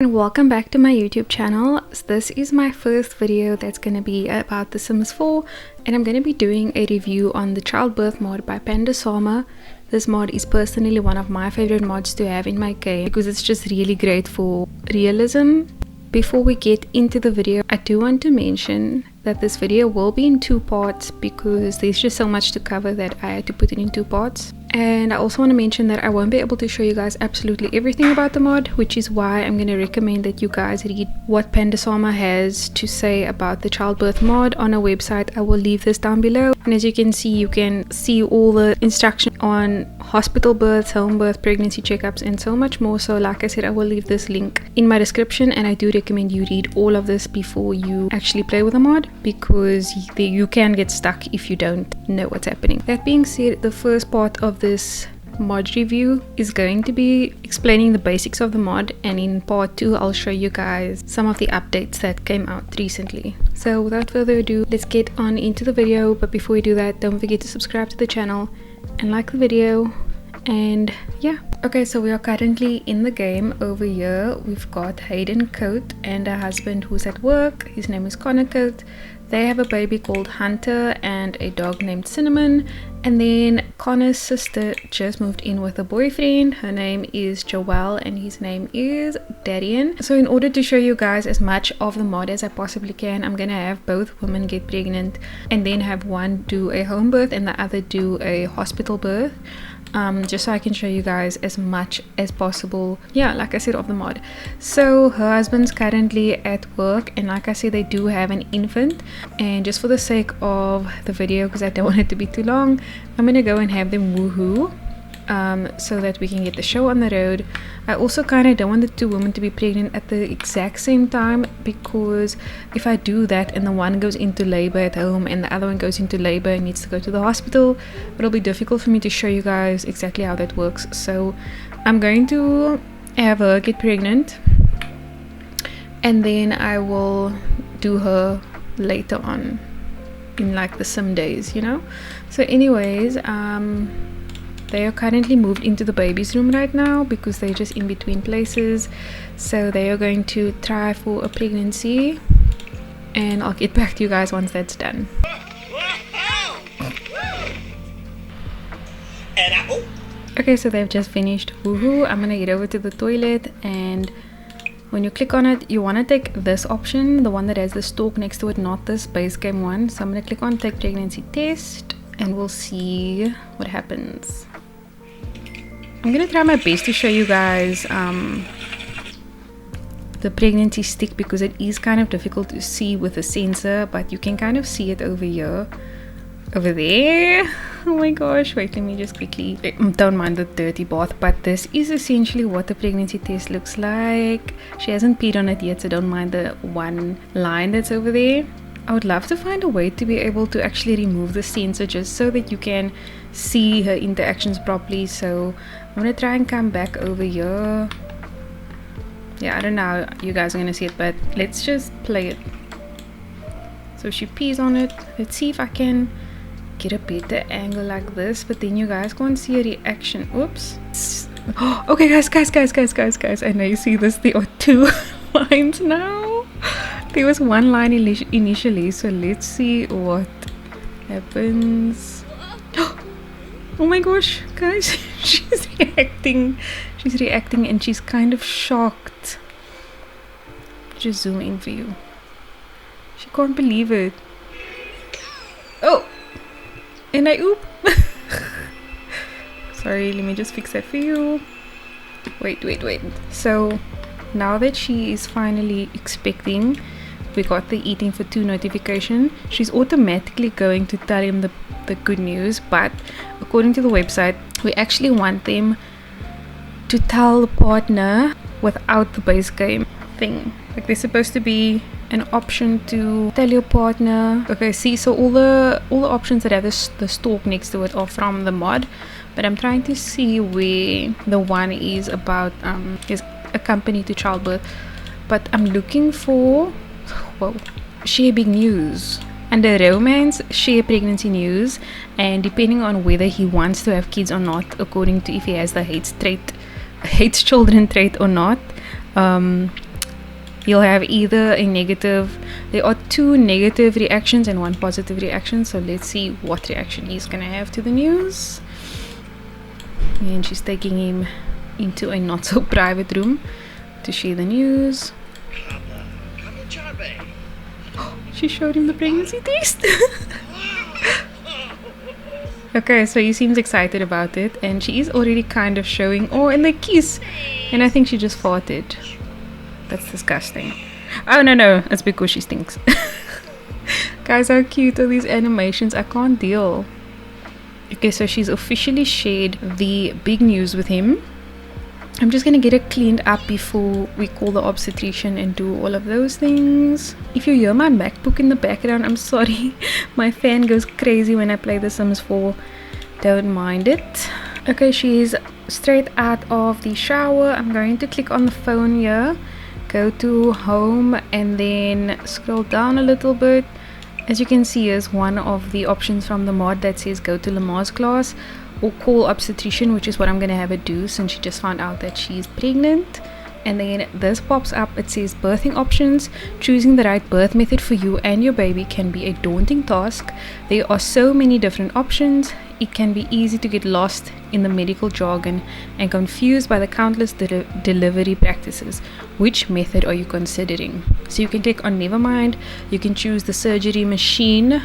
And welcome back to my YouTube channel. This is my first video that's going to be about The Sims 4, and I'm going to be doing a review on the childbirth mod by Pandasama. This mod is personally one of my favorite mods to have in my game because it's just really great for realism. Before we get into the video, I do want to mention that this video will be in two parts because there's just so much to cover that I had to put it in two parts. And I also want to mention that I won't be able to show you guys absolutely everything about the mod, which is why I'm going to recommend that you guys read what Pandasama has to say about the childbirth mod on a website. I will leave this down below, and as you can see all the instruction on hospital births, home birth, pregnancy checkups, and so much more. So like I said, I will leave this link in my description, and I do recommend you read all of this before you actually play with the mod, because you can get stuck if you don't know what's happening. That being said, the first part of this mod review is going to be explaining the basics of the mod, and in part 2 I'll show you guys some of the updates that came out recently. So without further ado, let's get on into the video. But before we do that, don't forget to subscribe to the channel and like the video. And yeah, okay, so we are currently in the game. Over here we've got Hayden Coate and her husband who's at work. His name is Connor Coate. They have a baby called Hunter and a dog named Cinnamon. And then Connor's sister just moved in with a boyfriend. Her name is Joelle and his name is Darian. So in order to show you guys as much of the mod as I possibly can, I'm gonna have both women get pregnant and then have one do a home birth and the other do a hospital birth. Just so I can show you guys as much as possible, yeah, like I said, of the mod. So her husband's currently at work, and like I said, they do have an infant. And just for the sake of the video, because I don't want it to be too long, I'm gonna go and have them woohoo, so that we can get the show on the road. I also kind of don't want the two women to be pregnant at the exact same time, because if I do that and the one goes into labor at home and the other one goes into labor and needs to go to the hospital, it'll be difficult for me to show you guys exactly how that works. So I'm going to have her get pregnant and then I will do her later on in like the sim days, you know. So anyways, they are currently moved into the baby's room right now because they're just in between places. So they are going to try for a pregnancy, and I'll get back to you guys once that's done. Okay, so they've just finished woohoo. I'm gonna get over to the toilet, and when you click on it, you want to take this option, the one that has the stalk next to it, not this base game one. So I'm gonna click on take pregnancy test and we'll see what happens. I'm gonna try my best to show you guys the pregnancy stick, because it is kind of difficult to see with a sensor, but you can kind of see it over here, over there. Oh my gosh, wait, let me just quickly, don't mind the dirty bath, but this is essentially what the pregnancy test looks like. She hasn't peed on it yet, so don't mind the one line that's over there. I would love to find a way to be able to actually remove the sensor just so that you can see her interactions properly. So I'm gonna try and come back over here. Yeah, I don't know how you guys are gonna see it, but let's just play it. So she pees on it. Let's see if I can get a better angle like this, but then you guys can't see a reaction. Oops. Okay, guys, I know you see this. There are two lines now. There was one line initially, so let's see what happens. Oh my gosh, guys, she's reacting and she's kind of shocked. Just zoom in for you. She can't believe it. Oh, and I oop. Sorry, let me just fix that for you. Wait. So now that she is finally expecting, we got the eating for 2 notification. She's automatically going to tell him the good news, but according to the website, we actually want them to tell the partner without the base game thing. Like, there's supposed to be an option to tell your partner. Okay, see, so all the options that have the stalk next to it are from the mod, but I'm trying to see where the one is about is accompanied to childbirth, but I'm looking for, whoa, share big news. Under romance, share pregnancy news, and depending on whether he wants to have kids or not, according to if he has the hates children trait or not, you'll have either a negative, there are 2 negative reactions and 1 positive reaction. So let's see what reaction he's gonna have to the news. And she's taking him into a not so private room to share the news. She showed him the pregnancy test. Okay, so he seems excited about it, and she is already kind of showing, oh, and they kiss, and I think she just farted. That's disgusting. Oh no, it's because she stinks. Guys, how cute are these animations? I can't deal. Okay, so she's officially shared the big news with him. I'm just gonna get it cleaned up before we call the obstetrician and do all of those things. If you hear my MacBook in the background, I'm sorry. My fan goes crazy when I play The Sims 4. Don't mind it. Okay, she's straight out of the shower. I'm going to click on the phone here, go to home, and then scroll down a little bit. As you can see, is one of the options from the mod that says go to lamaze class or call obstetrician, which is what I'm gonna have her do since she just found out that she's pregnant. And then this pops up. It says birthing options. Choosing the right birth method for you and your baby can be a daunting task. There are so many different options. It can be easy to get lost in the medical jargon and confused by the countless delivery practices. Which method are you considering? So you can click on nevermind. You can choose the surgery machine,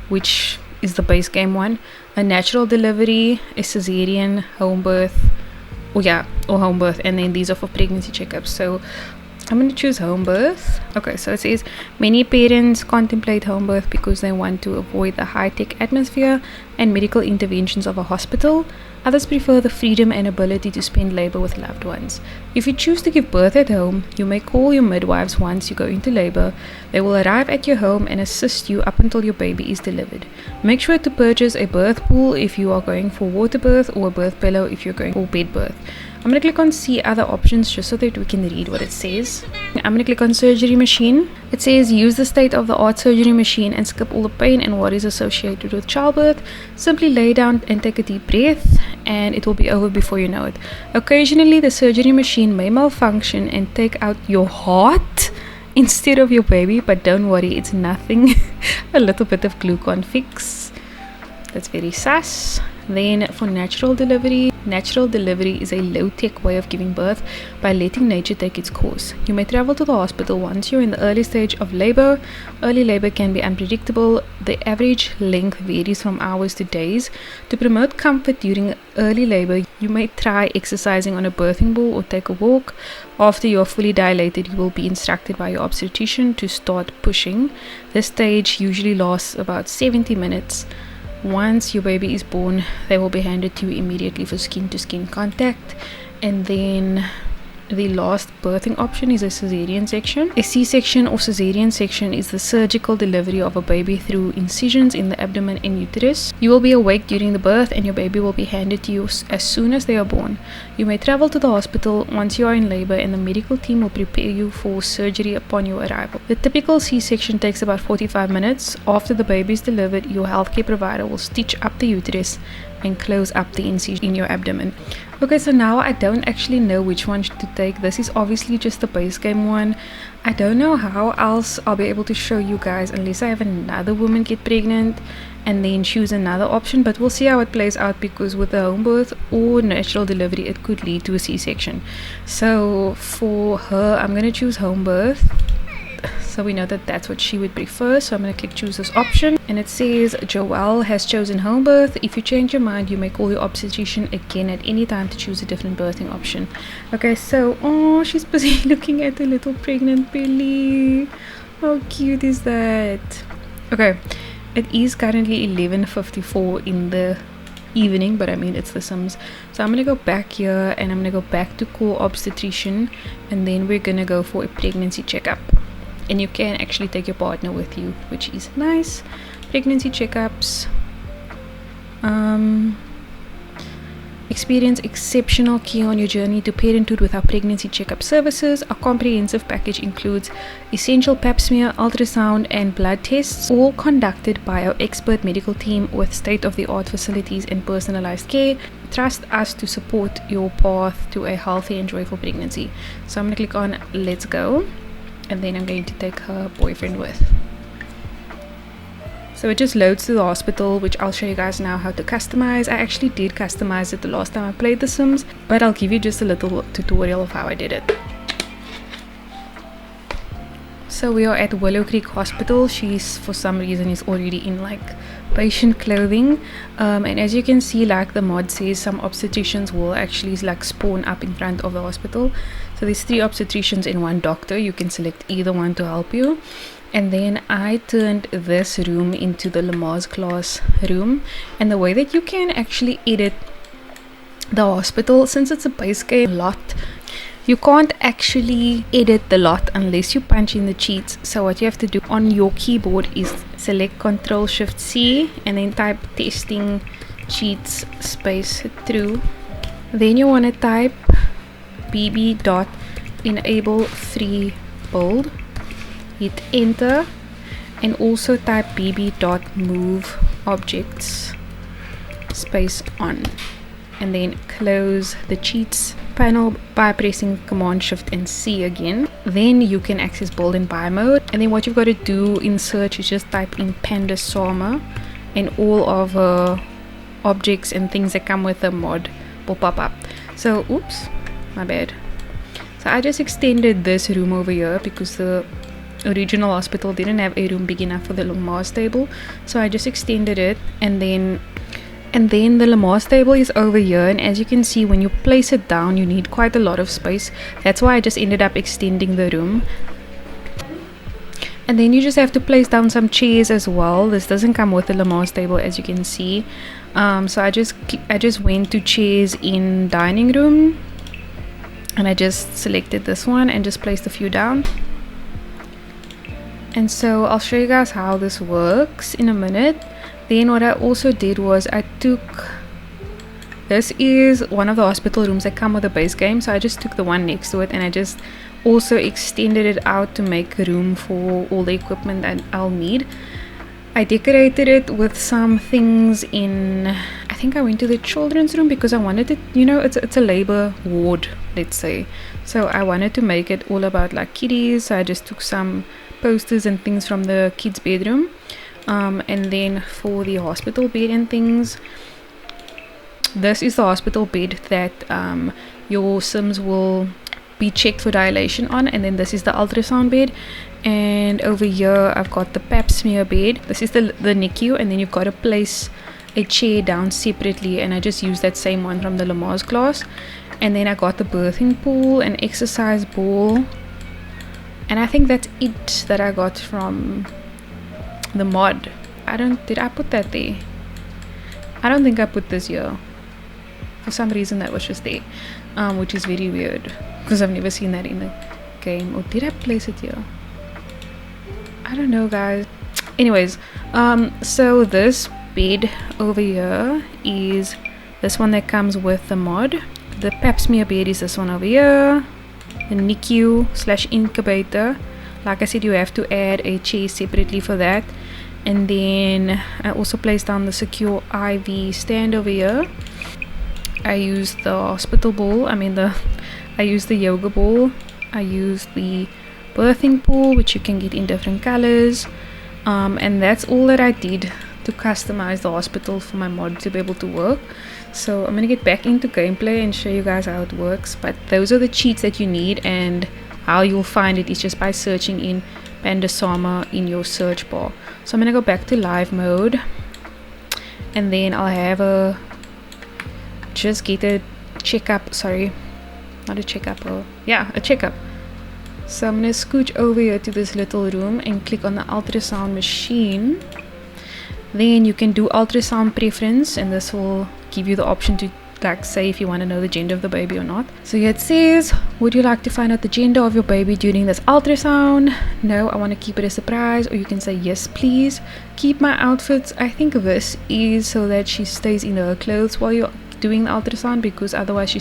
which is the base game one, a natural delivery, a cesarean, home birth, or home birth, and then these are for pregnancy checkups. So I'm going to choose home birth. Okay, so it says many parents contemplate home birth because they want to avoid the high-tech atmosphere and medical interventions of a hospital. Others prefer the freedom and ability to spend labor with loved ones. If you choose to give birth at home, you may call your midwives once you go into labor. They will arrive at your home and assist you up until your baby is delivered. Make sure to purchase a birth pool if you are going for water birth, or a birth pillow if you're going for bed birth. I'm going to click on see other options just so that we can read what it says. I'm going to click on surgery machine. It says use the state-of-the-art surgery machine and skip all the pain and worries associated with childbirth. Simply lay down and take a deep breath and it will be over before you know it. Occasionally the surgery machine may malfunction and take out your heart instead of your baby, but don't worry, it's nothing. A little bit of glue can't fix. That's very sus. Then for natural delivery is a low-tech way of giving birth by letting nature take its course. You may travel to the hospital once you're in the early stage of labor. Early labor can be unpredictable. The average length varies from hours to days. To promote comfort during early labor, you may try exercising on a birthing ball or take a walk. After you are fully dilated, you will be instructed by your obstetrician to start pushing. This stage usually lasts about 70 minutes. Once your baby is born, they will be handed to you immediately for skin-to-skin contact. And then the last birthing option is a cesarean section. A C-section or cesarean section is the surgical delivery of a baby through incisions in the abdomen and uterus. You will be awake during the birth and your baby will be handed to you as soon as they are born. You may travel to the hospital once you are in labor and the medical team will prepare you for surgery upon your arrival. The typical C-section takes about 45 minutes. After the baby is delivered, your healthcare provider will stitch up the uterus and close up the incision in your abdomen. Okay, so now I don't actually know which one to take. This is obviously just the base game one. I don't know how else I'll be able to show you guys unless I have another woman get pregnant and then choose another option, but we'll see how it plays out, because with the home birth or natural delivery it could lead to a C-section. So for her, I'm going to choose home birth. So we know that that's what she would prefer, so I'm going to click choose this option, and it says Joelle has chosen home birth. If you change your mind, you may call your obstetrician again at any time to choose a different birthing option. Okay, so oh, she's busy looking at the little pregnant belly. How cute is that? Okay, it is currently 11:54 in the evening, but I mean it's The Sims. So I'm gonna go back here and I'm gonna go back to call obstetrician, and then we're gonna go for a pregnancy checkup. And you can actually take your partner with you, which is nice. Pregnancy checkups. Experience exceptional care on your journey to parenthood with our pregnancy checkup services. Our comprehensive package includes essential pap smear, ultrasound, and blood tests, all conducted by our expert medical team with state-of-the-art facilities and personalized care. Trust us to support your path to a healthy and joyful pregnancy. So I'm going to click on let's go, and then I'm going to take her boyfriend with. So it just loads to the hospital, which I'll show you guys now how to customize. I actually did customize it the last time I played The Sims, but I'll give you just a little tutorial of how I did it. So we are at Willow Creek Hospital. She's, for some reason, is already in like patient clothing, and as you can see, like the mod says, some obstetricians will actually like spawn up in front of the hospital. So there's 3 obstetricians and 1 doctor. You can select either one to help you. And then I turned this room into the lamaze class room, and the way that you can actually edit the hospital, since it's a base game lot, you can't actually edit the lot unless you punch in the cheats. So what you have to do on your keyboard is select Ctrl+Shift+C and then type testing cheats space through. Then you want to type bb.enable free build, hit enter, and also type bb.move objects space on, and then close the cheats panel by pressing Command Shift and C again. Then you can access build and buy mode, and then what you've got to do in search is just type in Panda Sama, and all of objects and things that come with the mod will pop up. So oops, my bad. So I just extended this room over here because the original hospital didn't have a room big enough for the lamaze table, so I just extended it, and then the lamaze table is over here, and as you can see, when you place it down you need quite a lot of space. That's why I just ended up extending the room. And then you just have to place down some chairs as well. This doesn't come with the lamaze table, as you can see. So I just went to chairs in dining room, and I just selected this one and just placed a few down. And so I'll show you guys how this works in a minute. Then what I also did was I took, this is one of the hospital rooms that come with a base game, so I just took the one next to it and I just also extended it out to make room for all the equipment that I'll need. I decorated it with some things in, I think I went to the children's room because I wanted it, you know, it's a labor ward, let's say, so I wanted to make it all about like kiddies. So I just took some posters and things from the kids' bedroom, and then for the hospital bed and things, this is the hospital bed that your Sims will be checked for dilation on, and then this is the ultrasound bed, and over here I've got the pap smear bed. This is the NICU, and then you've got to place a chair down separately, and I just used that same one from the lamaze class. And then I got the birthing pool, an exercise ball, and I think that's it that I got from the mod. Did I put that there? I don't think I put this here. For some reason that was just there, which is very weird because I've never seen that in the game. Or did I place it here? I don't know, guys. Anyways, so this bed over here is this one that comes with the mod. The pap smear bed is this one over here. The NICU/incubator, like I said, you have to add a chair separately for that. And then I also placed down the secure IV stand over here. I used the hospital ball, I used the yoga ball, I used the birthing pool, which you can get in different colors, and that's all that I did to customize the hospital for my mod to be able to work. So I'm gonna get back into gameplay and show you guys how it works, but those are the cheats that you need, and how you'll find it is just by searching in Panda Sama in your search bar. So I'm gonna go back to live mode, and then I'll have a checkup. Sorry, not a checkup. A checkup. So I'm gonna scooch over here to this little room and click on the ultrasound machine. Then you can do ultrasound preference, and this will give you the option to like say if you want to know the gender of the baby or not. So here it says, would you like to find out the gender of your baby during this ultrasound? No, I want to keep it a surprise. Or you can say yes please. Keep my outfits. I think this is so that she stays in her clothes while you're of doing the ultrasound, because otherwise she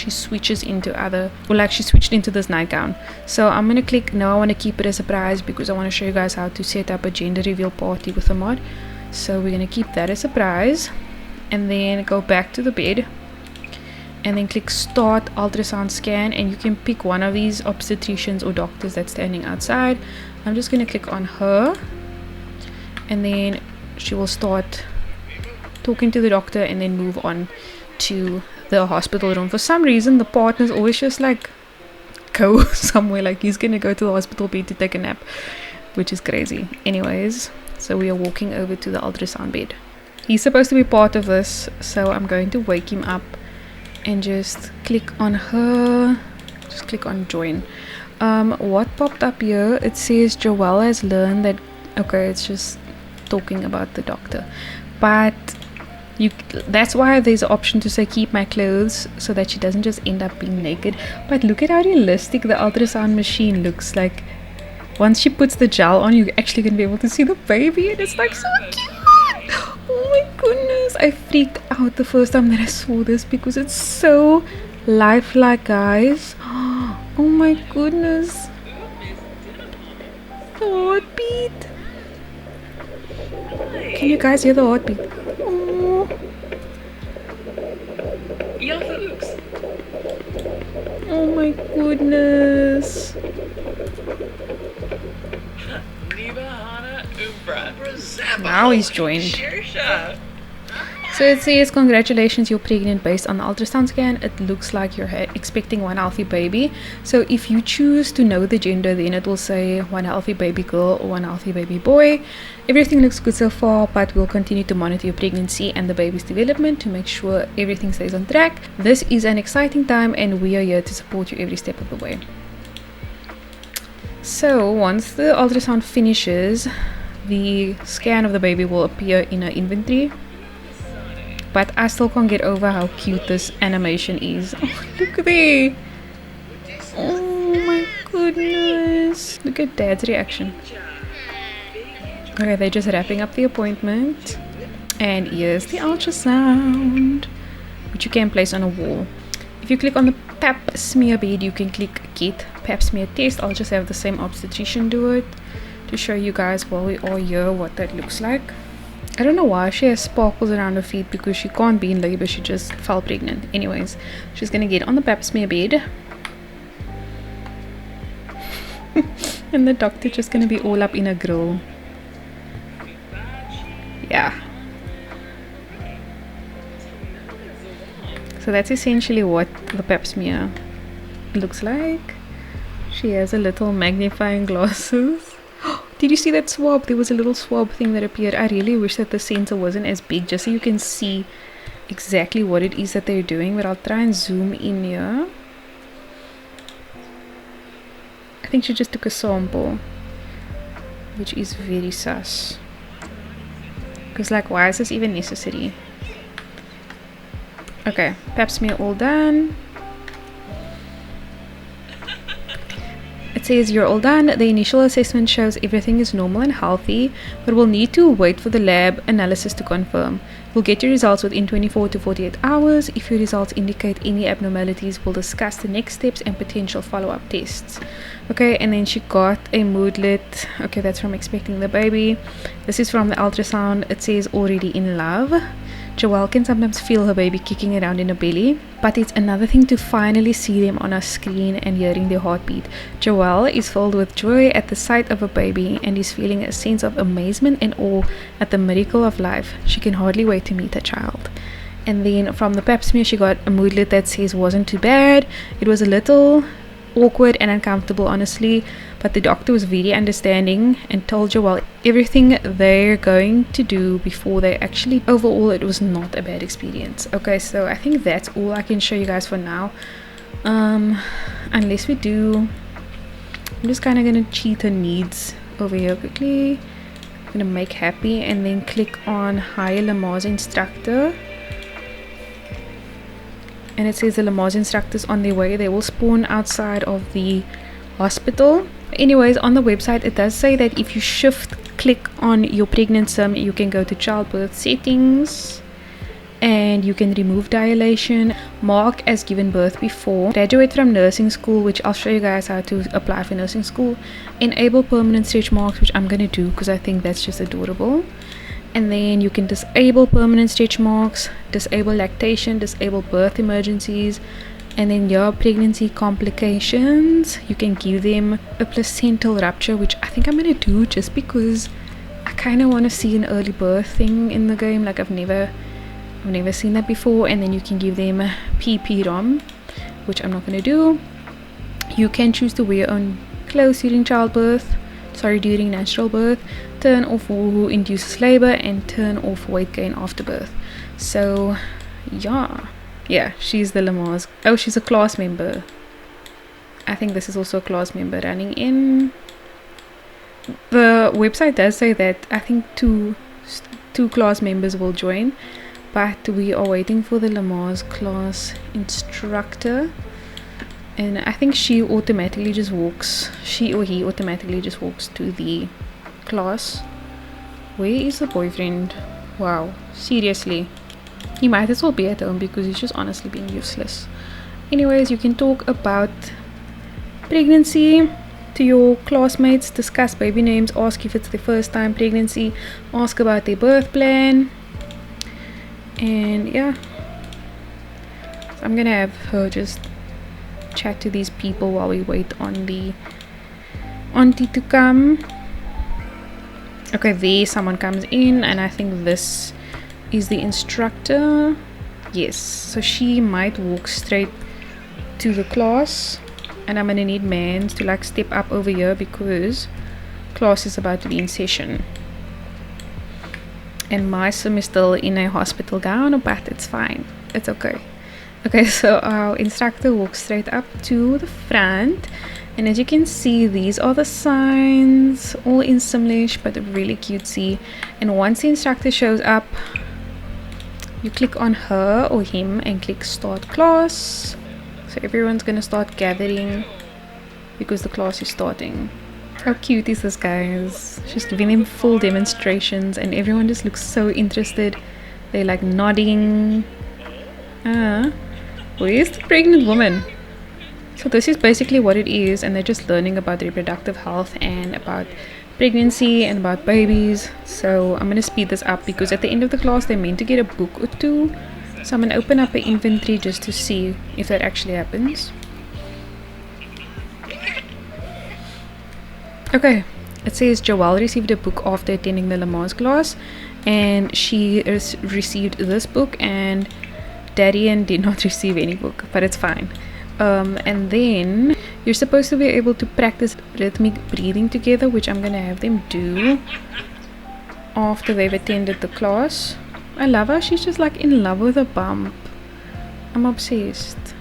switches into other, or like she switched into this nightgown. So I'm gonna click no, I want to keep it a surprise because I want to show you guys how to set up a gender reveal party with the mod. So we're gonna keep that a surprise, and then go back to the bed and then click start ultrasound scan, and you can pick one of these obstetricians or doctors that's standing outside. I'm just gonna click on her, and then she will start talking to the doctor and then move on to the hospital room. For some reason the partner's always just like go somewhere, like he's gonna go to the hospital bed to take a nap, which is crazy. Anyways, so we are walking over to the ultrasound bed. He's supposed to be part of this, so I'm going to wake him up and just click on her, just click on join. What popped up here, it says Joelle has learned that, okay, it's just talking about the doctor, but that's why there's an option to say keep my clothes, so that she doesn't just end up being naked. But look at how realistic the ultrasound machine looks. Like once she puts the gel on, you're actually gonna be able to see the baby, and it's like so cute. Oh my goodness, I freaked out the first time that I saw this because it's so lifelike, guys. Oh my goodness, the heartbeat. Can you guys hear the heartbeat? Oh. Oh my goodness. Now he's joined. So it says congratulations, you're pregnant based on the ultrasound scan. It looks like you're expecting one healthy baby. So if you choose to know the gender, then it will say one healthy baby girl or one healthy baby boy. Everything looks good so far, but we'll continue to monitor your pregnancy and the baby's development to make sure everything stays on track. This is an exciting time and we are here to support you every step of the way. So once the ultrasound finishes, the scan of the baby will appear in our inventory. But I still can't get over how cute this animation is. Oh, look there. Oh my goodness. Look at Dad's reaction. Okay, they're just wrapping up the appointment. And here's the ultrasound, which you can place on a wall. If you click on the pap smear bed, you can click get pap smear test. I'll just have the same obstetrician do it to show you guys while we are here what that looks like. I don't know why she has sparkles around her feet, because she can't be in labor, she just fell pregnant. Anyways, she's gonna get on the pap smear bed and the doctor just gonna be all up in a grill. Yeah, so that's essentially what the pap smear looks like. She has a little magnifying glasses. Did you see that swab? There was a little swab thing that appeared. I really wish that the sensor wasn't as big, just so you can see exactly what it is that they're doing, but I'll try and zoom in here. I think she just took a sample, which is very sus, because like, why is this even necessary? Okay, pap smear all done. It says you're all done. The initial assessment shows everything is normal and healthy, but we'll need to wait for the lab analysis to confirm. We'll get your results within 24 to 48 hours. If your results indicate any abnormalities, we'll discuss the next steps and potential follow-up tests. Okay, and then she got a moodlet. Okay, that's from expecting the baby. This is from the ultrasound. It says already in love. Joelle can sometimes feel her baby kicking around in her belly, but it's another thing to finally see them on a screen and hearing their heartbeat. Joelle is filled with joy at the sight of a baby and is feeling a sense of amazement and awe at the miracle of life. She can hardly wait to meet her child. And then from the pap smear, she got a moodlet that says wasn't too bad. It was a little awkward and uncomfortable, honestly, but the doctor was very understanding and told Joelle everything they're going to do before they actually, overall it was not a bad experience. Okay, so I think that's all I can show you guys for now, unless we do. I'm just kind of gonna cheat her needs over here quickly. I'm gonna make happy and then click on hire lamaze instructor. And it says the lamaze instructors on their way. They will spawn outside of the hospital. Anyways, on the website it does say that if you shift click on your pregnant sim, you can go to childbirth settings, and you can remove dilation, mark as given birth before, graduate from nursing school, which I'll show you guys how to apply for nursing school, enable permanent stretch marks, which I'm gonna do because I think that's just adorable. And then you can disable permanent stretch marks, disable lactation, disable birth emergencies, and then your pregnancy complications, you can give them a placental rupture, which I think I'm gonna do just because I kind of want to see an early birth thing in the game. Like I've never seen that before. And then you can give them PP-ROM, which I'm not gonna do. You can choose to wear your own clothes during during natural birth, turn off who induces labor, and turn off weight gain after birth. So yeah, she's the lamaze. Oh, she's a class member. I think this is also a class member running in. The website does say that I think two class members will join, but we are waiting for the lamaze class instructor, and I think she or he automatically just walks to the class. Where is the boyfriend? Wow, seriously, he might as well be at home because he's just honestly being useless. Anyways, you can talk about pregnancy to your classmates, discuss baby names, ask if it's their first time pregnancy, ask about their birth plan, and yeah, so I'm gonna have her just chat to these people while we wait on the auntie to come. Okay, there someone comes in, and I think this is the instructor. Yes, so she might walk straight to the class, and I'm gonna need mans to like step up over here because class is about to be in session. And my sim is still in a hospital gown, but it's fine, it's okay. Okay, so our instructor walks straight up to the front, and as you can see, these are the signs, all in Simlish but really cutesy. And once the instructor shows up, you click on her or him and click start class. So everyone's gonna start gathering because the class is starting. How cute is this, guys? She's giving them full demonstrations and everyone just looks so interested. They're like nodding. Where's the pregnant woman? So this is basically what it is, and they're just learning about reproductive health and about pregnancy and about babies. So I'm gonna speed this up because at the end of the class they're meant to get a book or two. So I'm gonna open up an inventory just to see if that actually happens. Okay, it says Joelle received a book after attending the lamaze class, and she received this book, and Darian did not receive any book, but it's fine. And then you're supposed to be able to practice rhythmic breathing together, which I'm gonna have them do after they've attended the class. I love her. She's just like in love with a bump. I'm obsessed.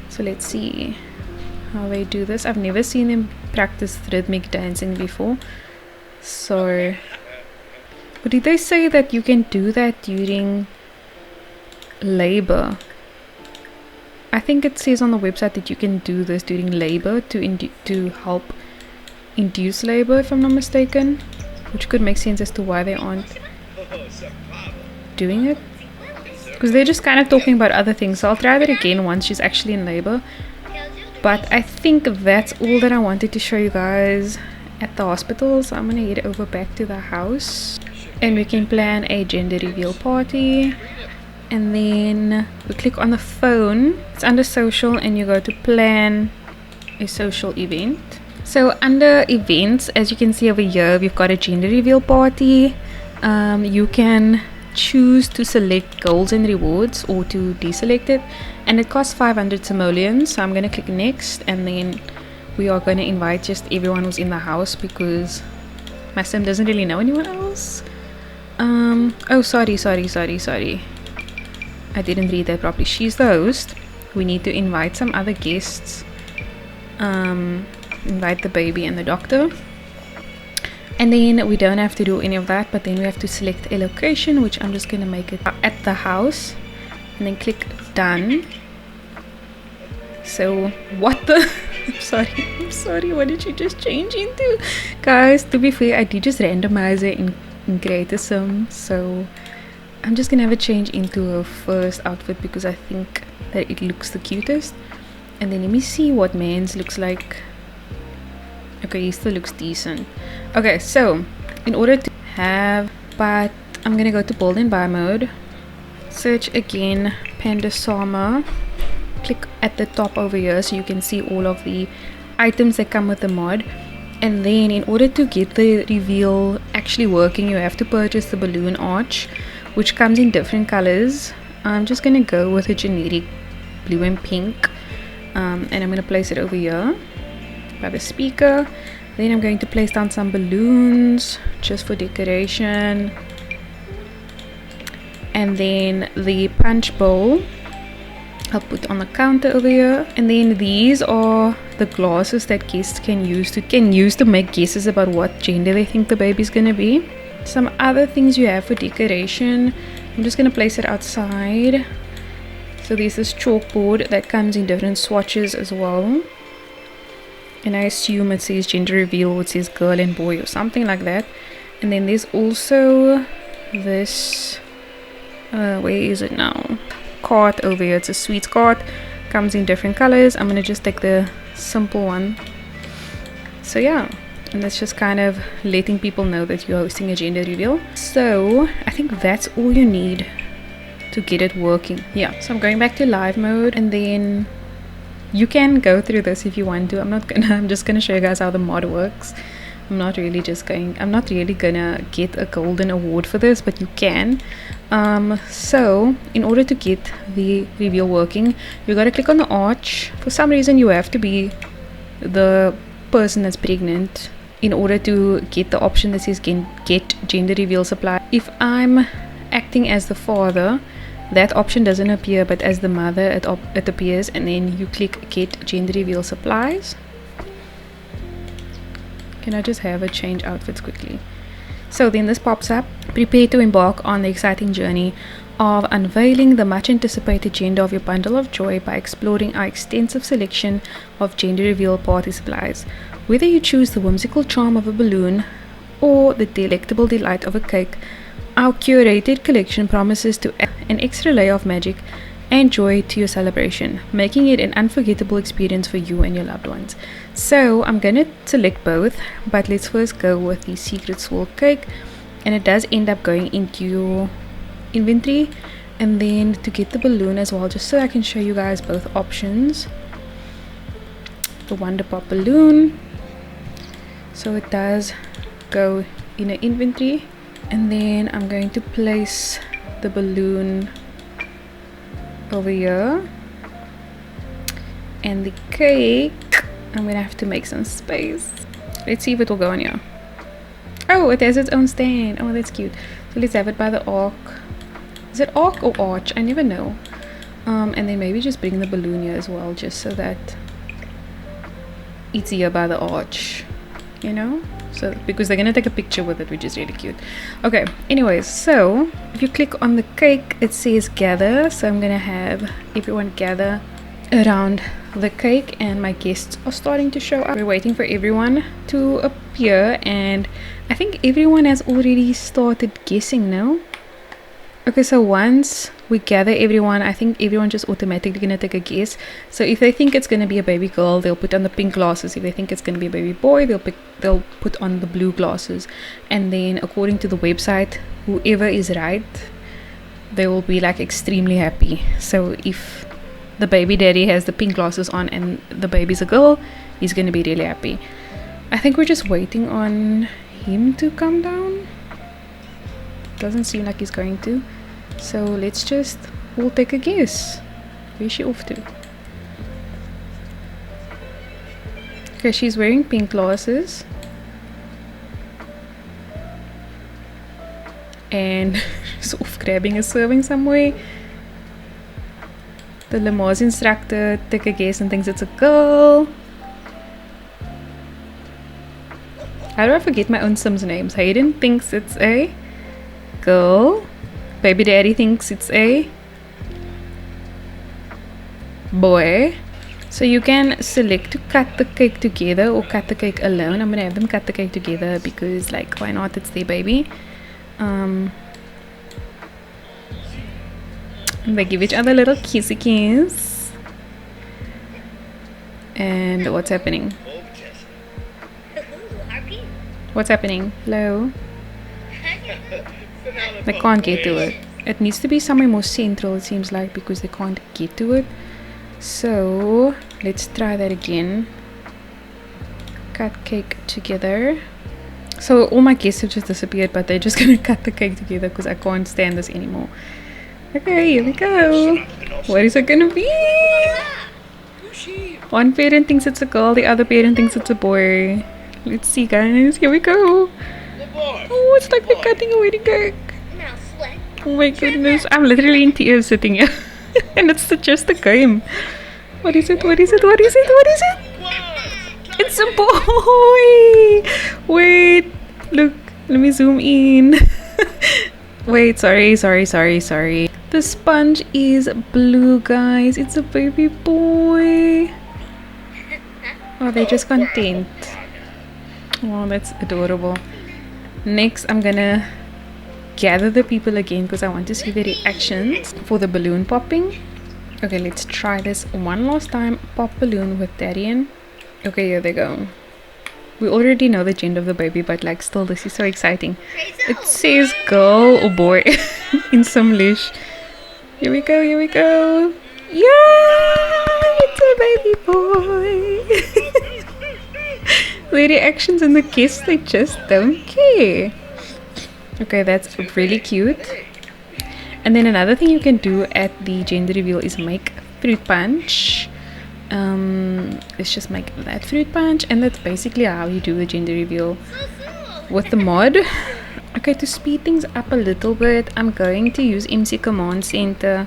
So let's see how they do this. I've never seen them practice rhythmic dancing before. So, but did they say that you can do that during labor? I think it says on the website that you can do this during labor to help induce labor, if I'm not mistaken, which could make sense as to why they aren't doing it, because they're just kind of talking about other things. So I'll try that again once she's actually in labor. But I think that's all that I wanted to show you guys at the hospital. So I'm gonna head over back to the house and we can plan a gender reveal party. And then we click on the phone, it's under social, and you go to plan a social event. So under events, as you can see over here, we've got a gender reveal party. You can choose to select goals and rewards or to deselect it, and it costs 500 simoleons. So I'm going to click next, and then we are going to invite just everyone who's in the house because my sim doesn't really know anyone else. Oh, sorry, I didn't read that properly. She's the host. We need to invite some other guests. Invite the baby and the doctor. And then we don't have to do any of that, but then we have to select a location, which I'm just going to make it at the house. And then click done. So, what the... I'm sorry, what did you just change into? Guys, to be fair, I did just randomize it in create a sim. So... I'm just gonna have a change into her first outfit because I think that it looks the cutest. And then let me see what man's looks like. Okay, he still looks decent. Okay, so in order to have, but I'm gonna go to build and buy mode, search again Panda Sama, click at the top over here so you can see all of the items that come with the mod. And then in order to get the reveal actually working, you have to purchase the balloon arch, which comes in different colors. I'm just gonna go with a generic blue and pink, and I'm gonna place it over here by the speaker. Then I'm going to place down some balloons just for decoration, and then the punch bowl I'll put on the counter over here. And then these are the glasses that guests can use to make guesses about what gender they think the baby's gonna be. Some other things you have for decoration, I'm just gonna place it outside. So there's this chalkboard that comes in different swatches as well, and I assume it says gender reveal, or it says girl and boy or something like that. And then there's also this where is it now, card over here. It's a sweets card, comes in different colors. I'm gonna just take the simple one. So yeah, and that's just kind of letting people know that you're hosting a gender reveal. So I think that's all you need to get it working. Yeah, so I'm going back to live mode, and then you can go through this if you want to. I'm just gonna show you guys how the mod works. I'm not really gonna get a golden award for this, but you can. So in order to get the reveal working, you gotta click on the arch. For some reason you have to be the person that's pregnant in order to get the option that says get gender reveal supply. If I'm acting as the father, that option doesn't appear, but as the mother it appears, and then you click get gender reveal supplies. Can I just have a change outfits quickly? So then this pops up. Prepare to embark on the exciting journey of unveiling the much anticipated gender of your bundle of joy by exploring our extensive selection of gender reveal party supplies. Whether you choose the whimsical charm of a balloon or the delectable delight of a cake, our curated collection promises to add an extra layer of magic and joy to your celebration, making it an unforgettable experience for you and your loved ones. So I'm gonna select both, but let's first go with the secret swirl cake, and it does end up going into your inventory. And then to get the balloon as well, just so I can show you guys both options, the Wonder Pop balloon, so it does go in an inventory. And then I'm going to place the balloon over here, and the cake, I'm gonna have to make some space. Let's see if it will go on here. Oh, it has its own stand. Oh, that's cute. So let's have it by the arc. Is it arc or arch? I never know. And then maybe just bring the balloon here as well, just so that it's here by the arch, you know, so because they're gonna take a picture with it, which is really cute. Okay, anyways, so if you click on the cake, it says gather, so I'm gonna have everyone gather around the cake, and my guests are starting to show up. We're waiting for everyone to appear, and I think everyone has already started guessing now. Okay, so once we gather everyone, I think everyone just automatically gonna take a guess. So if they think it's gonna be a baby girl, they'll put on the pink glasses. If they think it's gonna be a baby boy, they'll put on the blue glasses. And then according to the website, whoever is right, they will be like extremely happy. So if the baby daddy has the pink glasses on and the baby's a girl, he's gonna be really happy. I think we're just waiting on him to come down. Doesn't seem like he's going to, so let's just all take a guess. Where's she off to? Okay, she's wearing pink glasses and she's off grabbing a serving somewhere. The lamaze instructor took a guess and thinks it's a girl. How do I forget my own Sims names? Hayden thinks it's a girl. Baby daddy thinks it's a boy. So you can select to cut the cake together or cut the cake alone. I'm gonna have them cut the cake together because, like, why not? It's their baby. And they give each other a little kissy kiss. And what's happening? What's happening? Hello? They can't get to it. It needs to be somewhere more central, it seems like, because they can't get to it. So let's try that again. Cut cake together. So all my guests have just disappeared, but they're just gonna cut the cake together because I can't stand this anymore. Okay, here we go. What is it gonna be? One parent thinks it's a girl, the other parent thinks it's a boy. Let's see, guys. Here we go. Oh, it's like they're cutting a wedding cake. Oh my goodness, I'm literally in tears sitting here. And it's just a game. What is it? What is it? What is it? What is it? It's a boy! Wait, look, let me zoom in. Wait, sorry. The sponge is blue, guys. It's a baby boy. Oh, they're just content. Oh, that's adorable. Next, I'm gonna gather the people again because I want to see the reactions for the balloon popping. Okay, let's try this one last time. Pop balloon with Darian. Okay, here they go. We already know the gender of the baby, but like still, this is so exciting. It says girl or boy in Simlish. Here we go, here we go. Yeah, it's a baby boy. The reactions and the kiss, they just don't care. Okay, that's really cute. And then another thing you can do at the gender reveal is make fruit punch. Let's just make that fruit punch, and that's basically how you do the gender reveal with the mod. Okay, to speed things up a little bit, I'm going to use MC Command Center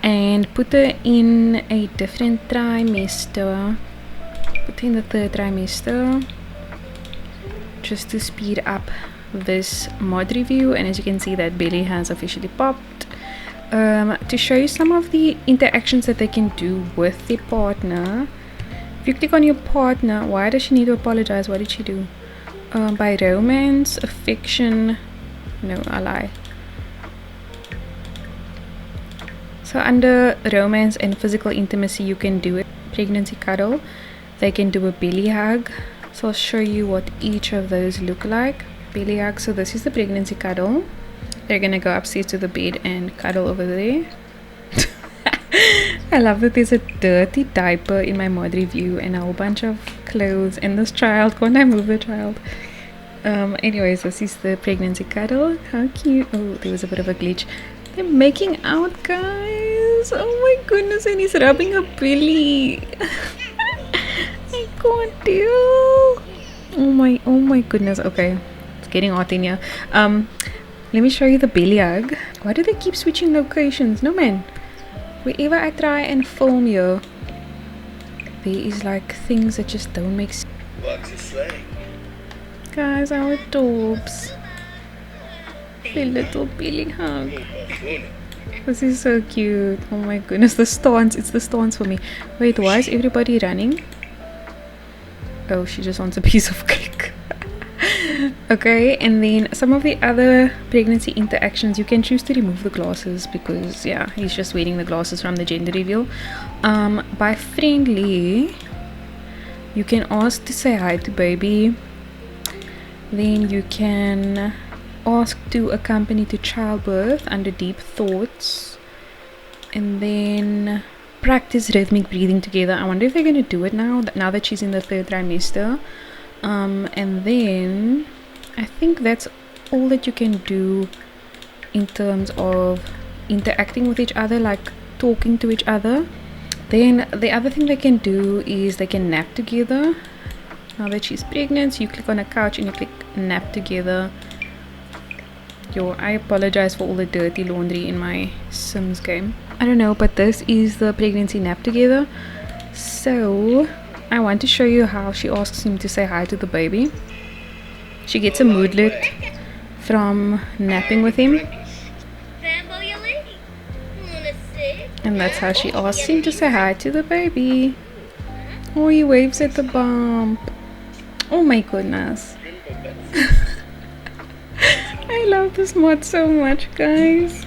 and put her in a different trimester. Put her in the 3rd trimester just to speed up this mod review. And as you can see, that belly has officially popped. To show you some of the interactions that they can do with their partner. If you click on your partner, why does she need to apologize? What did she do? By romance, affection, no, I lie. So under romance and physical intimacy, you can do it. Pregnancy cuddle, they can do a belly hug. So I'll show you what each of those look like. Belly hug, so this is the pregnancy cuddle. They're gonna go upstairs to the bed and cuddle over there. I love that there's a dirty diaper in my mod review and a whole bunch of clothes and this child. Can't I move the child? Anyways, this is the pregnancy cuddle. How cute. Oh, there was a bit of a glitch. They're making out, guys. Oh my goodness, and he's rubbing her belly. I can't deal. Oh my goodness. Okay, it's getting hot in here. Let me show you the belly hug. Why do they keep switching locations? No man. Wherever I try and film here, there is like things that just don't make sense. Guys, our dogs. The little belly hug. This is so cute. Oh my goodness, the stance. It's the stance for me. Wait, why is everybody running? Oh, she just wants a piece of cake. Okay, and then some of the other pregnancy interactions, you can choose to remove the glasses because yeah, he's just wearing the glasses from the gender reveal. By friendly, you can ask to say hi to baby. Then you can ask to accompany to childbirth under deep thoughts, and then practice rhythmic breathing together. I wonder if they're going to do it now that she's in the 3rd trimester. And then I think that's all that you can do in terms of interacting with each other, like talking to each other. Then the other thing they can do is they can nap together. Now that she's pregnant, so you click on a couch and you click nap together. I apologize for all the dirty laundry in my Sims game. I don't know, but this is the pregnancy nap together. So I want to show you how she asks him to say hi to the baby. She gets a moodlet from napping with him, and that's how she asks him to say hi to the baby. Oh, he waves at the bump. Oh my goodness. I love this mod so much, guys.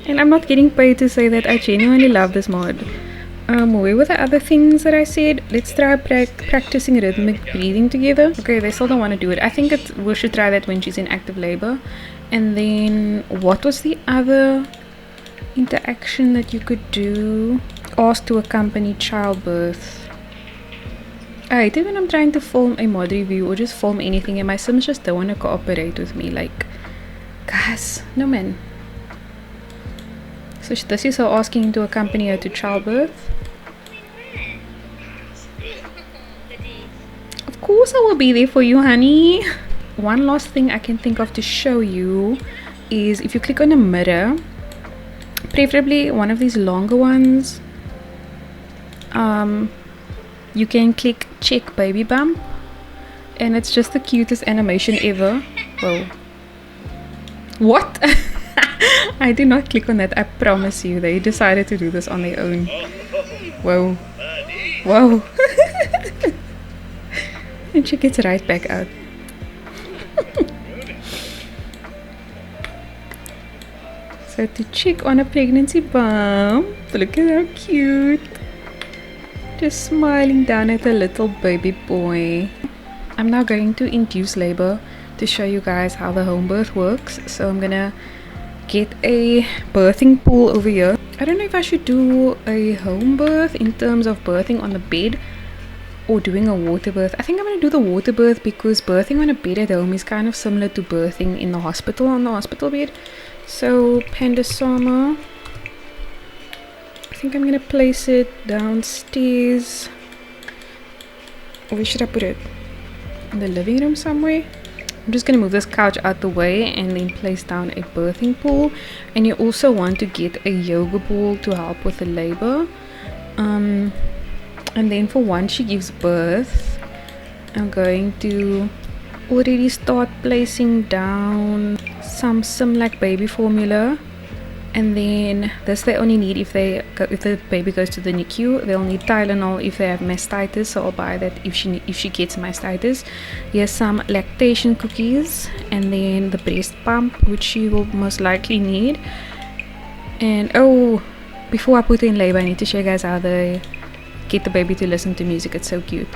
And I'm not getting paid to say that. I genuinely love this mod. Where were the other things that I said? Let's try practicing rhythmic breathing together. Okay, they still don't want to do it. I think we should try that when she's in active labor. And then what was the other interaction that you could do? Ask to accompany childbirth. I hate it when I'm trying to film a mod review or just film anything and my Sims just don't want to cooperate with me. Like, guys, no man. So this is her asking to accompany her to childbirth. Of course I will be there for you, honey. One last thing I can think of to show you is if you click on a mirror, preferably one of these longer ones, you can click check baby bump and it's just the cutest animation ever. Whoa. What? I did not click on that, I promise you. They decided to do this on their own. Whoa. Whoa. And she gets right back out. So to check on a pregnancy bump, look at how cute. Just smiling down at a little baby boy. I'm now going to induce labor to show you guys how the home birth works. So I'm gonna get a birthing pool over here. I don't know if I should do a home birth in terms of birthing on the bed or doing a water birth. I think I'm gonna do the water birth because birthing on a bed at home is kind of similar to birthing in the hospital on the hospital bed. So Panda Sama, I think I'm gonna place it downstairs. Or where should I put it? In the living room somewhere? I'm just gonna move this couch out the way and then place down a birthing pool. And you also want to get a yoga ball to help with the labor. And then for once she gives birth, I'm going to already start placing down some Simlac baby formula. And then this they only need if the baby goes to the NICU. They'll need Tylenol if they have mastitis, so I'll buy that if she gets mastitis. Here's some lactation cookies and then the breast pump, which she will most likely need. And oh, before I put her in labor, I need to show you guys how they get the baby to listen to music. It's so cute.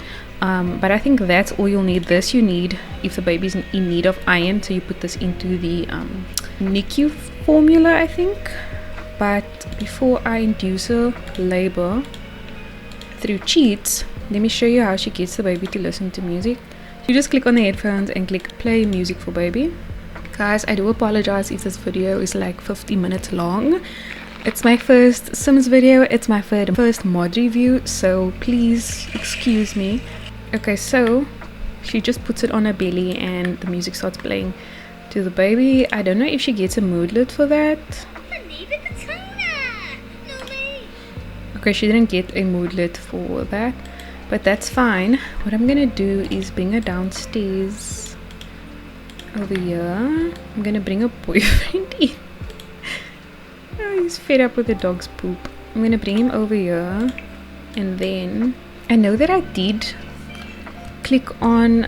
But I think that's all you'll need. This you need if the baby's in need of iron, so you put this into the NICU formula, I think. But before I induce her labor through cheats, let me show you how she gets the baby to listen to music. You just click on the headphones and click play music for baby. Guys, I do apologize if this video is like 50 minutes long. It's my first Sims video, it's my first mod review, so please excuse me. Okay, so she just puts it on her belly and the music starts playing to the baby. I don't know if she gets a moodlet for that. Okay, she didn't get a moodlet for that, but that's fine. What I'm gonna do is bring her downstairs over here. I'm gonna bring her boyfriend in. Oh, he's fed up with the dog's poop. I'm gonna bring him over here, and then I know that I did click on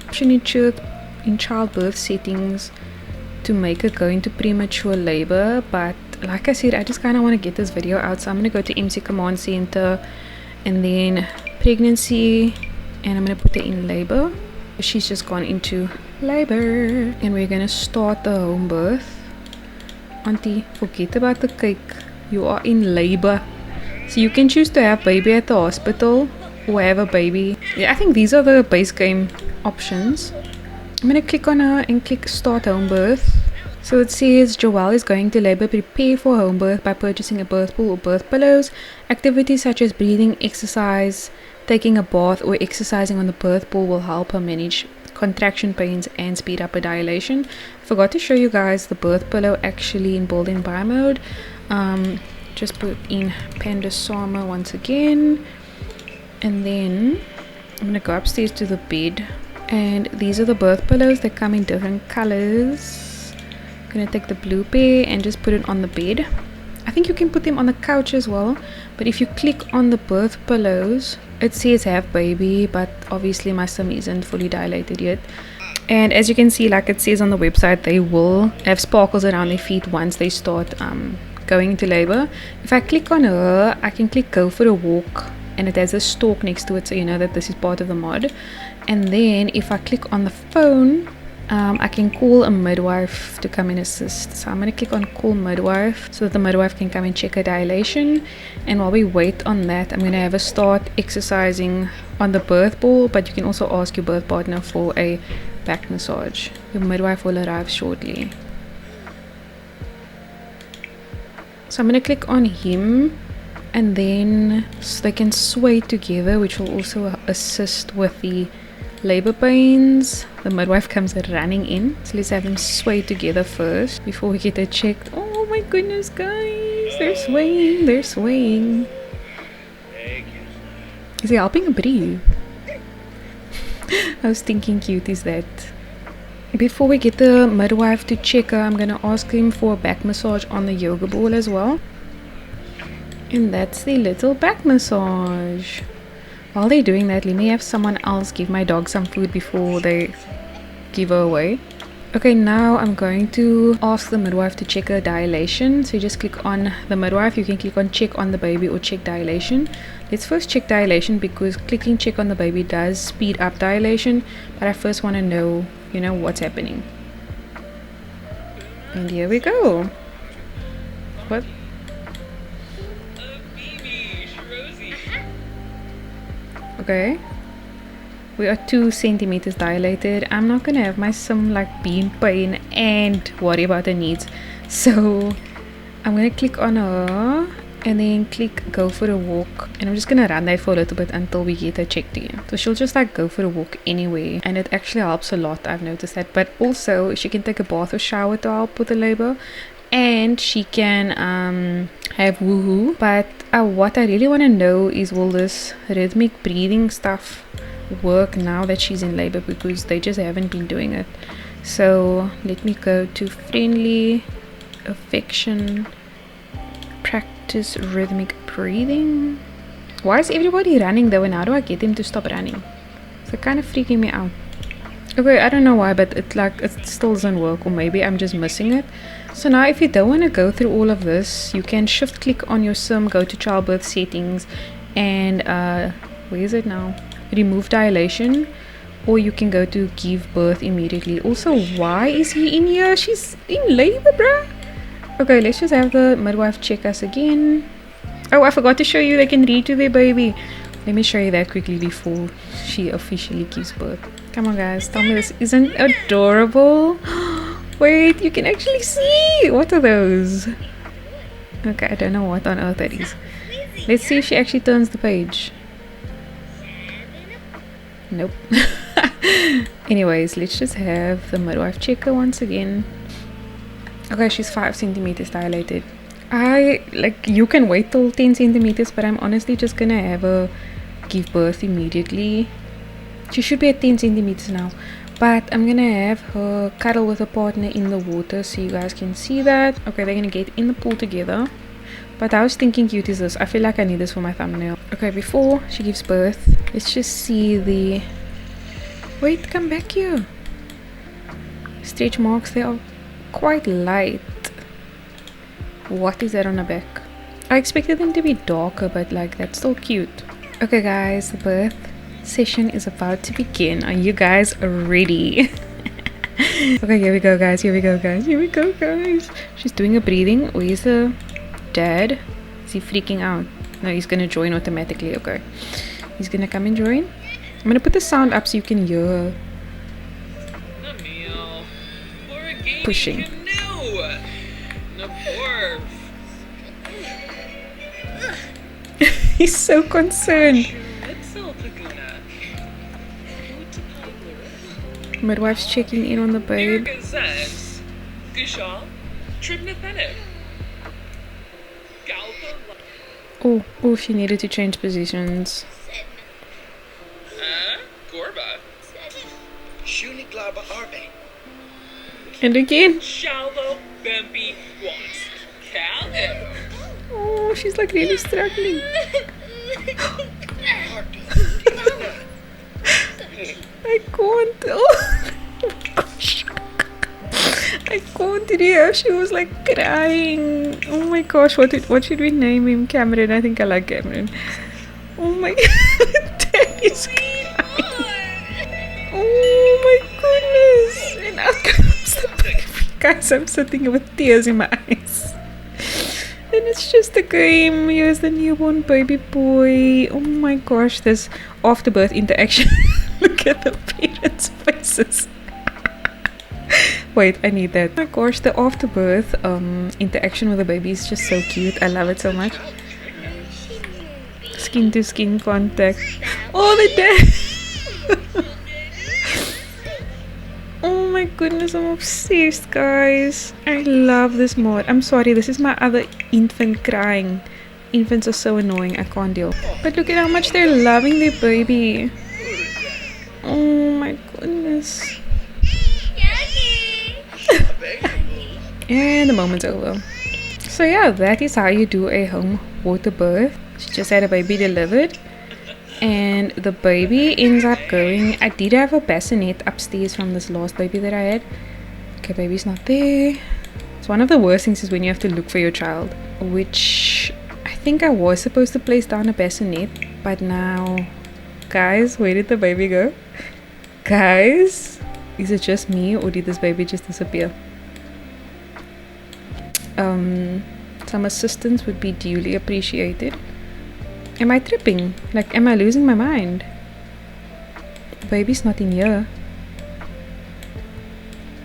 option in childbirth settings to make her go into premature labor, but like I said, I just kind of want to get this video out, so I'm gonna go to MC Command Center and then pregnancy, and I'm gonna put her in labor. She's just gone into labor and we're gonna start the home birth. Auntie, forget about the cake, you are in labor. So you can choose to have baby at the hospital or have a baby. Yeah, I think these are the base game options. I'm gonna click on her and click start home birth. So it says Joelle is going to labor. Prepare for home birth by purchasing a birth pool or birth pillows. Activities such as breathing, exercise, taking a bath or exercising on the birth pool will help her manage contraction pains and speed up her dilation. Forgot to show you guys the birth pillow actually in build and buy mode. Just put in Panda Sama once again, and then I'm gonna go upstairs to the bed, and these are the birth pillows. They come in different colors. I'm gonna take the blue pair and just put it on the bed. I think you can put them on the couch as well, but if you click on the birth pillows, it says have baby, but obviously my sim isn't fully dilated yet. And as you can see, like it says on the website, they will have sparkles around their feet once they start going into labor. If I click on her, I can click go for a walk, and it has a stalk next to it, so you know that this is part of the mod. And then if I click on the phone, I can call a midwife to come and assist. So I'm going to click on call midwife so that the midwife can come and check her dilation. And while we wait on that, I'm going to have her start exercising on the birth ball, but you can also ask your birth partner for a back massage. Your midwife will arrive shortly. So I'm going to click on him, and then so they can sway together, which will also assist with the labor pains. The midwife comes running in, so let's have them sway together first before we get her checked. Oh my goodness, guys, they're swaying, they're swaying. Is he helping her breathe? How stinking cute is that? Before we get the midwife to check her, I'm gonna ask him for a back massage on the yoga ball as well. And that's the little back massage. While they're doing that, let me have someone else give my dog some food before they give her away. Okay, now I'm going to ask the midwife to check her dilation. So you just click on the midwife. You can click on check on the baby or check dilation. Let's first check dilation, because clicking check on the baby does speed up dilation, but I first want to know, you know, what's happening. And here we go. What? Okay, we are 2 centimeters dilated. I'm not gonna have my sim like be in pain and worry about her needs, so I'm gonna click on her and then click go for a walk, and I'm just gonna run that for a little bit until we get her checked again. So she'll just like go for a walk anyway, and it actually helps a lot. I've noticed that. But also she can take a bath or shower to help with the labor, and she can have woohoo. But what I really want to know is, will this rhythmic breathing stuff work now that she's in labor, because they just haven't been doing it. So let me go to friendly affection, practice rhythmic breathing. Why is everybody running though, and how do I get them to stop running? It's kind of freaking me out. Okay, I don't know why, but it still doesn't work, or maybe I'm just missing it. So now if you don't want to go through all of this, you can shift click on your sim, go to childbirth settings, and where is it now? Remove dilation, or you can go to give birth immediately. Also, why is he in here? She's in labor, bruh. Okay, let's just have the midwife check us again. Oh, I forgot to show you they can read to their baby. Let me show you that quickly before she officially gives birth. Come on guys, tell me this isn't adorable. Wait, you can actually see. What are those? Okay, I don't know what on earth that is. Let's see if she actually turns the page. Nope. Anyways, let's just have the midwife check her once again. Okay, she's 5 centimeters dilated. You can wait till 10 centimeters, but I'm honestly just gonna have her give birth immediately. She should be at 10 centimeters now, but I'm gonna have her cuddle with her partner in the water so you guys can see that. Okay, they're gonna get in the pool together. But how stinking cute is this? I feel like I need this for my thumbnail. Okay, before she gives birth, let's just see the... Wait, come back here. Stretch marks, they are quite light. What is that on the back? I expected them to be darker, but like that's still cute. Okay guys, the birth session is about to begin. Are you guys ready? Okay, here we go guys, here we go guys, here we go guys. She's doing a breathing. Where's the dad? Is he freaking out? No, he's gonna join automatically. Okay, he's gonna come and join. I'm gonna put the sound up so you can hear her pushing. He's so concerned. Midwife's checking in on the babe. Oh, she needed to change positions. And again. Oh, she's like really struggling. I can't. Oh. I can't hear. She was like crying. Oh my gosh, what should we name him? Cameron. I think I like Cameron. Oh my Daddy's crying. Oh my goodness. And out comes the baby. Guys, I'm sitting with tears in my eyes. And it's just a game. Here's the newborn baby boy. Oh my gosh, this afterbirth interaction. Look at the parents' faces. Wait, I need that. Oh my gosh, the afterbirth interaction with the baby is just so cute. I love it so much. Skin to skin contact. Oh, the dad. Oh my goodness, I'm obsessed, guys. I love this mod. I'm sorry, this is my other infant crying. Infants are so annoying, I can't deal. But look at how much they're loving their baby. Oh my goodness. And the moment's over. So yeah, that is how you do a home water birth. She just had a baby delivered. And the baby ends up going. I did have a bassinet upstairs from this last baby that I had. Okay, baby's not there. It's one of the worst things is when you have to look for your child, which I think I was supposed to place down a bassinet, but now, guys, where did the baby go? Guys, is it just me or did this baby just disappear? Some assistance would be duly appreciated. Am I tripping? Like, am I losing my mind? The baby's not in here.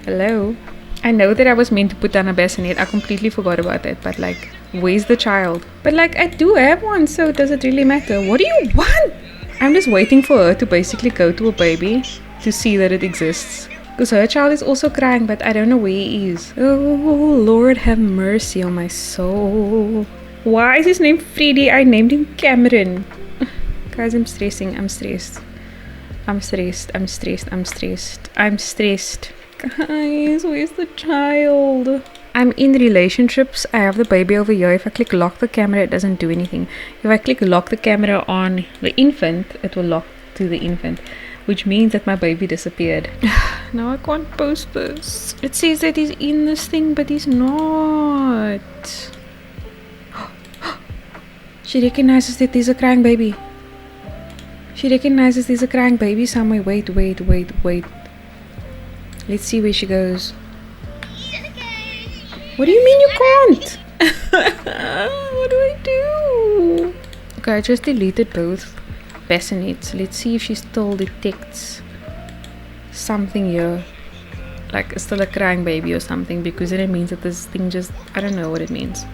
Hello? I know that I was meant to put down a bassinet. I completely forgot about that. But like, where's the child? But like, I do have one, so does it really matter? What do you want? I'm just waiting for her to basically go to a baby to see that it exists. Because her child is also crying, but I don't know where he is. Oh, Lord have mercy on my soul. Why is his name Freddy? I named him Cameron. Guys, I'm stressing. I'm stressed. I'm stressed. I'm stressed. I'm stressed. I'm stressed. Guys, where's the child? I'm in relationships. I have the baby over here. If I click lock the camera, it doesn't do anything. If I click lock the camera on the infant, it will lock to the infant, which means that my baby disappeared. Now I can't post this. It says that he's in this thing, but he's not. She recognizes that there's a crying baby. She recognizes there's a crying baby somewhere. Wait. Let's see where she goes. What do you mean you can't? What do I do? Okay, I just deleted both bassinets. Let's see if she still detects something here. Like still a crying baby or something, because then it means that this thing just, I don't know what it means.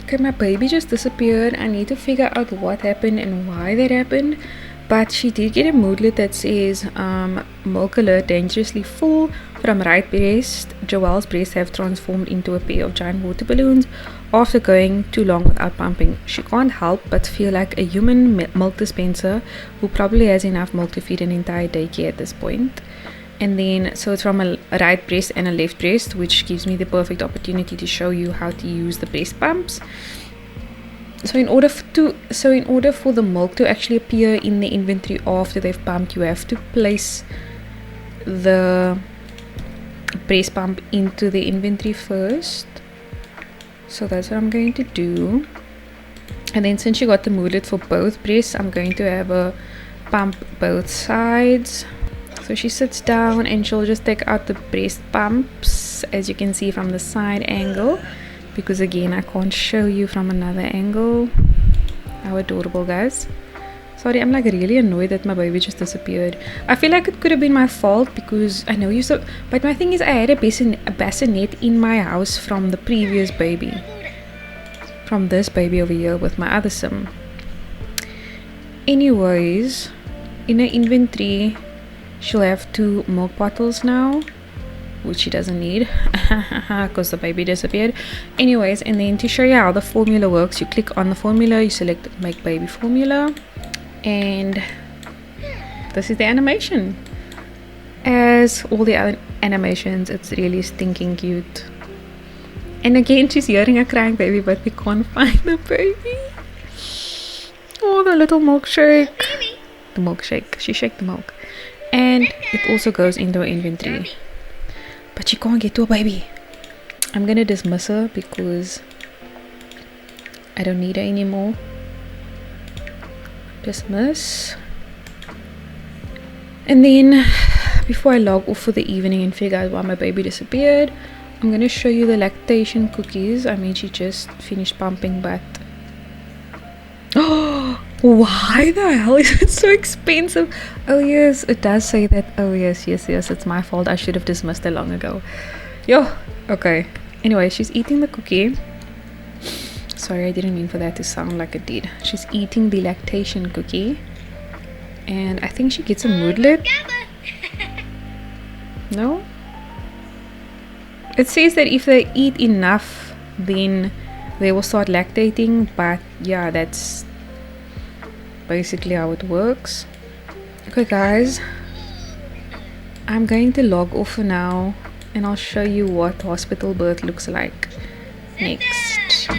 Okay, my baby just disappeared. I need to figure out what happened and why that happened. But she did get a moodlet that says milk alert, dangerously full from right breast. Joelle's breasts have transformed into a pair of giant water balloons after going too long without pumping. She can't help but feel like a human milk dispenser who probably has enough milk to feed an entire daycare at this point. And then, so it's from a right breast and a left breast, which gives me the perfect opportunity to show you how to use the breast pumps. So in order for the milk to actually appear in the inventory after they've pumped, you have to place the breast pump into the inventory first. So that's what I'm going to do. And then since you got the moodlet for both breasts, I'm going to have a pump both sides. So she sits down and she'll just take out the breast pumps, as you can see from the side angle, because again I can't show you from another angle. How adorable, guys. Sorry, I'm like really annoyed that my baby just disappeared. I feel like it could have been my fault, because I know you so, but my thing is I had a bassinet in my house from the previous baby, from this baby over here with my other sim. Anyways, in her inventory she'll have 2 milk bottles now, which she doesn't need because the baby disappeared. Anyways, and then to show you how the formula works, you click on the formula, you select make baby formula, and this is the animation. As all the other animations, it's really stinking cute. And again, she's hearing a crying baby, but we can't find the baby. Oh, the little milkshake. The milkshake. She shake the milk. And it also goes into her inventory. But she can't get to a baby. I'm gonna dismiss her because I don't need her anymore. Dismiss. And then before I log off for the evening and figure out why my baby disappeared, I'm gonna show you the lactation cookies. I mean, she just finished pumping, but oh, why the hell is it so expensive? Oh yes, it does say that. Oh yes, it's my fault. I should have dismissed her long ago. Yo, okay. Anyway, she's eating the cookie. Sorry, I didn't mean for that to sound like it did. She's eating the lactation cookie, and I think she gets a moodlet. No? It says that if they eat enough, then they will start lactating, but yeah, that's basically how it works. Okay guys, I'm going to log off for now, and I'll show you what hospital birth looks like next.